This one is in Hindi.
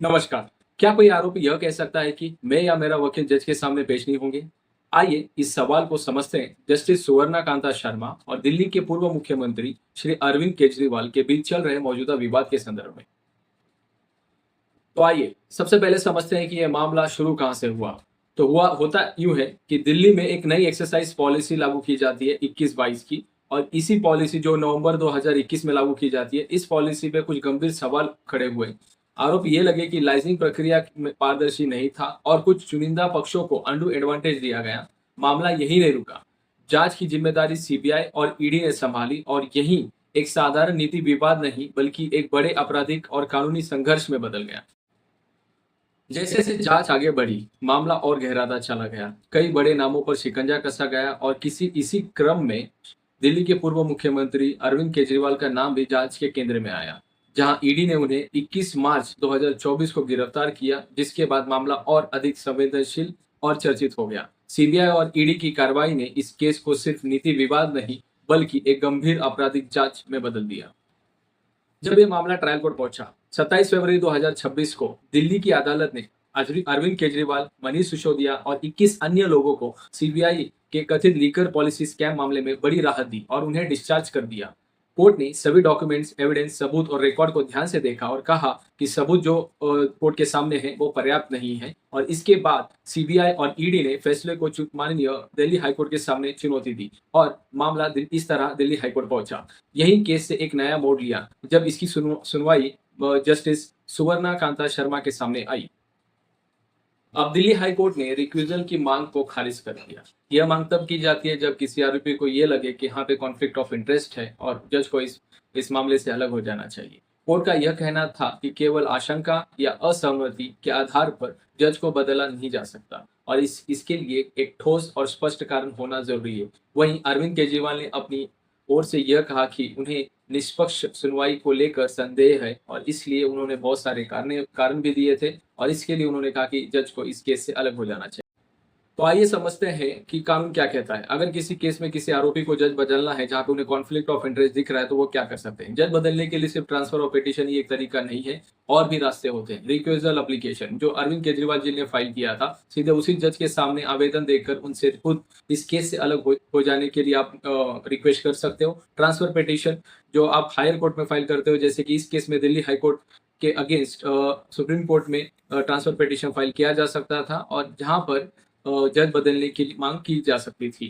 नमस्कार। क्या कोई आरोपी यह कह सकता है कि मैं या मेरा वकील जज के सामने पेश नहीं होंगे? आइए इस सवाल को समझते हैं जस्टिस सुवर्णा कांता शर्मा और दिल्ली के पूर्व मुख्यमंत्री श्री अरविंद केजरीवाल के बीच चल रहे मौजूदा विवाद के संदर्भ में। तो आइए सबसे पहले समझते हैं कि यह मामला शुरू कहां से हुआ। तो हुआ होता यूं है कि दिल्ली में एक नई एक्सरसाइज पॉलिसी लागू की जाती है 21-22 की। और इसी पॉलिसी जो नवंबर 2021 में लागू की जाती है, इस पॉलिसी पे कुछ गंभीर सवाल खड़े हुए। आरोप ये लगे कि लाइसेंसिंग प्रक्रिया में पारदर्शी नहीं था और कुछ चुनिंदा पक्षों को अंडू एडवांटेज दिया गया। मामला यही नहीं रुका। जांच की जिम्मेदारी सीबीआई और ईडी ने संभाली और यही एक साधारण नीति विवाद नहीं बल्कि एक बड़े आपराधिक और कानूनी संघर्ष में बदल गया। जैसे जैसे जांच आगे बढ़ी, मामला और गहराता चला गया। कई बड़े नामों पर शिकंजा कसा गया और इसी क्रम में दिल्ली के पूर्व मुख्यमंत्री अरविंद केजरीवाल का नाम भी जांच के केंद्र में आया, जहां ईडी ने उन्हें 21 मार्च 2024 को गिरफ्तार किया, जिसके बाद मामला और अधिक संवेदनशील और चर्चित हो गया। सीबीआई और ईडी की कार्रवाई ने इस केस को सिर्फ नीति विवाद नहीं बल्कि एक गंभीर आपराधिक जांच में बदल दिया। जब ये मामला ट्रायल कोर्ट पहुंचा 27 फरवरी 2026 को, दिल्ली की अदालत ने अरविंद केजरीवाल, मनीष सिसोदिया और 21 अन्य लोगों को सीबीआई के कथित लीकर पॉलिसी स्कैम मामले में बड़ी राहत दी और उन्हें डिस्चार्ज कर दिया। कोर्ट ने सभी डॉक्यूमेंट्स, एविडेंस, सबूत और रिकॉर्ड को ध्यान से देखा और कहा कि सबूत जो कोर्ट के सामने है वो पर्याप्त नहीं है। और इसके बाद सीबीआई और ईडी ने फैसले को माननीय दिल्ली हाईकोर्ट के सामने चुनौती दी और मामला इस तरह दिल्ली हाईकोर्ट पहुंचा। यही केस से एक नया मोड़ लिया जब इसकी सुनवाई जस्टिस सुवर्णा कांता शर्मा के सामने आई। अब दिल्ली हाई कोर्ट ने रिक्यूजल की मांग को खारिज कर दिया। यह मांग तब की जाती है जब किसी आरोपी को यह लगे कि यहाँ पे कॉन्फ्लिक्ट ऑफ इंटरेस्ट है और जज को इस मामले से अलग हो जाना चाहिए। कोर्ट का यह कहना था कि केवल आशंका या असहमति के आधार पर जज को बदला नहीं जा सकता और इसके लिए एक ठोस और स्पष्ट कारण होना जरूरी है। वहीं अरविंद केजरीवाल ने अपनी ओर से यह कहा कि उन्हें निष्पक्ष सुनवाई को लेकर संदेह है और इसलिए उन्होंने बहुत सारे कारण भी दिए थे और इसके लिए उन्होंने कहा कि जज को इस केस से अलग हो जाना चाहिए। तो आइए समझते हैं कि कानून क्या कहता है। अगर किसी केस में किसी आरोपी को जज बदलना है जहां पे उन्हें कॉन्फ्लिक्ट ऑफ इंटरेस्ट दिख रहा है तो वो क्या कर सकते हैं। जज बदलने के लिए सिर्फ ट्रांसफर ऑफ पिटीशन ही एक तरीका नहीं है, और भी रास्ते होते हैं। रिक्वेजल एप्लीकेशन जो अरविंद केजरीवाल जी ने फाइल किया था, सीधे उसी जज के सामने आवेदन देकर उनसे खुद इस केस से अलग हो जाने के लिए आप रिक्वेस्ट कर सकते हो। ट्रांसफर पिटीशन जो आप हायर कोर्ट में फाइल करते हो, जैसे कि इस केस में दिल्ली हाई कोर्ट के अगेंस्ट सुप्रीम कोर्ट में ट्रांसफर पिटीशन फाइल किया जा सकता था और जहां पर जज बदलने की मांग की जा सकती थी।